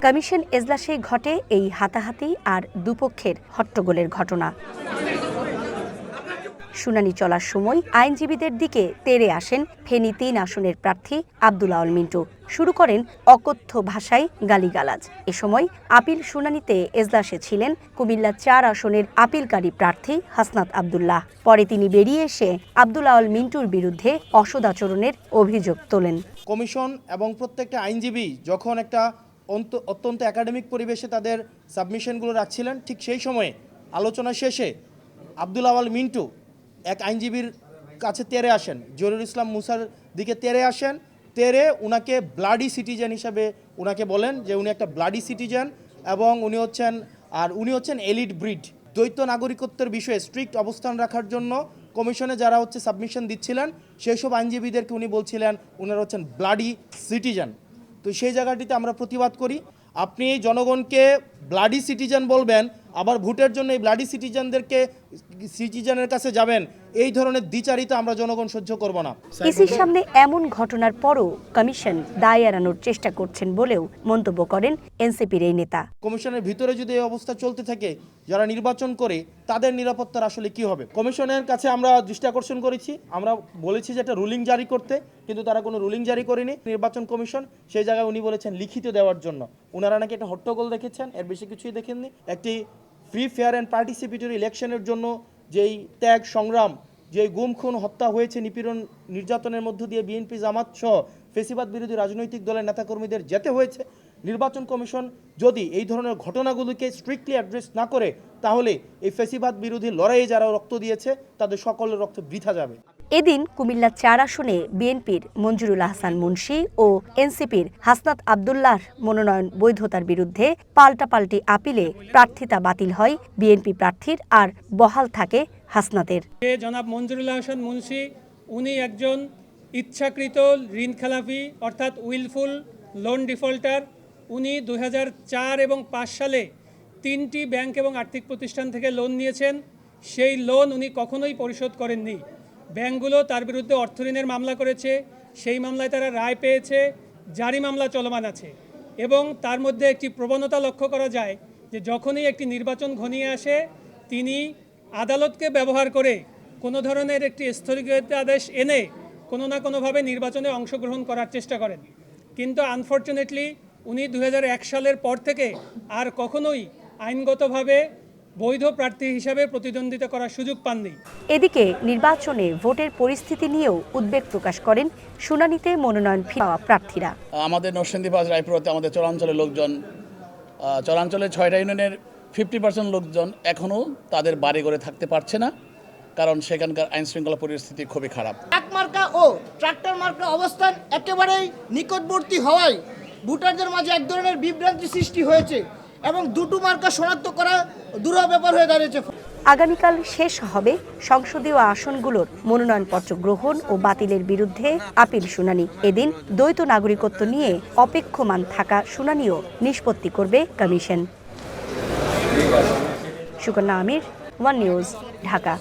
Commission এজলাসে ঘটে এই হাতাহাতি আর দুপক্ষের হট্টগোলের ঘটনা। শুনানি চলার সময় আইনজীবীদের দিকে তেড়ে আসেন ফেনী ৩ আসনের প্রার্থী আব্দুল আউল মিন্টু। শুরু করেন অকথ্য ভাষায় গালিগালাজ। এ সময় আপিল শুনানিতে এজলাসে ছিলেন কুমিল্লা ৪ আসনের আপিলকারী প্রার্থী হাসনাত আব্দুল্লাহ। পরে তিনি বেরিয়ে এসে আব্দুল আউল মিন্টুর বিরুদ্ধে অসদাচরণের অভিযোগ তোলেন। কমিশন এবং প্রত্যেকটা আইনজীবী যখন একটা অত্যন্ত একাডেমিক পরিবেশে তাদের সাবমিশনগুলো রাখছিলেন, ঠিক সেই সময়ে আলোচনা শেষে আব্দুল আউল মিন্টু এক আইনজীবীর কাছে তেড়ে আসেন, জহিরুল ইসলাম মুসার দিকে তেড়ে আসেন। তেড়ে উনাকে ব্লাডি সিটিজেন হিসাবে উনাকে বলেন যে উনি একটা ব্লাডি সিটিজেন এবং উনি হচ্ছেন এলিট ব্রিড। দ্বৈত নাগরিকত্বের বিষয়ে স্ট্রিক্ট অবস্থান রাখার জন্য কমিশনে যারা সাবমিশন দিচ্ছিলেন সেই সব আইনজীবীদেরকে উনি বলছিলেন উনারা হচ্ছেন ব্লাডি সিটিজেন। তো সেই জায়গাটিতে আমরা প্রতিবাদ করি। আপনি জনগণকে ব্লাডি সিটিজেন বলবেন, আবার ভোটের জন্য এই ব্লাডি সিটিজেনের কাছে যাবেন, এই ধরনের দ্বিচারিতা আমরা জনগণ সহ্য করব না। ইসির সামনে এমন ঘটনার পরও কমিশন দায় এড়ানোর চেষ্টা করছেন বলেও মন্তব্য করেন এনসিপির এই নেতা। কমিশনের ভিতরে যদি এই অবস্থা চলতে থাকে, যারা নির্বাচন করে তাদের নিরাপত্তার আসলে কি হবে? কমিশনের কাছে আমরা দৃষ্টি আকর্ষণ করেছি, আমরা বলেছি যে একটা রুলিং জারি করতে, কিন্তু তারা কোনো রুলিং জারি করেনি। নির্বাচন কমিশন সেই জায়গায় উনি বলেছেন লিখিত দেওয়ার জন্য। ওনারা নাকি একটা হট্টগোল দেখেছেন, এর বেশি কিছুই দেখেননি। একটি ফ্রি, ফেয়ার অ্যান্ড পার্টিসিপেটরি ইলেকশনের জন্য যেই ত্যাগ সংগ্রাম, যেই গুম খুন হত্যা হয়েছে, নিপীড়ন নির্যাতনের মধ্য দিয়ে বিএনপি জামাত সহ ফেসিবাদ বিরোধী রাজনৈতিক দলের নেতাকর্মীদের যেতে হয়েছে। নির্বাচন কমিশন যদি এই ধরনের ঘটনাগুলোকে স্ট্রিক্টলি অ্যাড্রেস না করে, তাহলে এই ফেসিবাদ বিরোধী লড়াইয়ে যারা রক্ত দিয়েছে তাদের সকলের রক্ত বৃথা যাবে। এদিন কুমিল্লা ৪ আসনে বিএনপির মঞ্জুরুল আহসান মুন্সি ও এনসিপির হাসনাত আব্দুল্লাহর মনোনয়ন বৈধতার বিরুদ্ধে পাল্টাপাল্টি আপিলে প্রার্থিতা বাতিল হয় বিএনপি প্রার্থীর, আর বহাল থাকে হাসনাতের। জনাব মঞ্জুরুল আহসান মুন্সি উনি একজন ইচ্ছাকৃত ঋণ খেলাপি, অর্থাৎ উইলফুল লোন ডিফল্টার। উনি 2004 এবং 5 সালে 3টি ব্যাংক এবং আর্থিক প্রতিষ্ঠান থেকে লোন নিয়েছেন। সেই লোন উনি কখনোই পরিশোধ করেননি। ব্যাংকগুলো তার বিরুদ্ধে অর্থঋণের মামলা করেছে, সেই মামলায় তারা রায় পেয়েছে, জারি মামলা চলমান আছে। এবং তার মধ্যে একটি প্রবণতা লক্ষ্য করা যায় যে যখনই একটি নির্বাচন ঘনিয়ে আসে তিনি আদালতকে ব্যবহার করে কোনো ধরনের একটি স্থগিতাদেশ এনে কোনো না কোনোভাবে নির্বাচনে অংশগ্রহণ করার চেষ্টা করেন। কিন্তু আনফর্চুনেটলি উনি 2001 সালের পর থেকে আর কখনোই আইনগতভাবে বৈধ প্রার্থী হিসাবে প্রতিদ্বন্দ্বিতা করার সুযোগ পাননি। এদিকে নির্বাচনে ভোটের পরিস্থিতি নিয়েও উদ্বেগ প্রকাশ করেন শুনানিতে মনোনয়ন পাওয়া প্রার্থীরা। আমাদের নরসিংদী বাজার রায়পুরাতে আমাদের চরাঞ্চলের লোকজন, চরাঞ্চলের 6টা ইউনিয়নের 50% লোকজন এখনও তাদের বাড়ি ঘরে থাকতে পারছে না, কারণ সেখানকার আইন শৃঙ্খলা পরিস্থিতি খুবই খারাপ। ট্রাক মার্কা ও ট্রাক্টর মার্কা অবস্থান একেবারেই নিকটবর্তী হওয়ায় ভোটারদের মাঝে এক ধরনের বিভ্রান্তি সৃষ্টি হয়েছে এবং দুটো মার্কা শনাক্ত করা দুরূহ ব্যাপার হয়ে দাঁড়িয়েছে। আগামীকাল শেষ হবে সংসদীয় আসনগুলোর মনোনয়নপত্র গ্রহণ ও বাতিলের বিরুদ্ধে আপিল শুনানি। এদিন দ্বৈত নাগরিকত্ব নিয়ে অপেক্ষমান থাকা শুনানিও নিষ্পত্তি করবে কমিশন। সুকন্যা আমির, ওয়ান নিউজ, ঢাকা।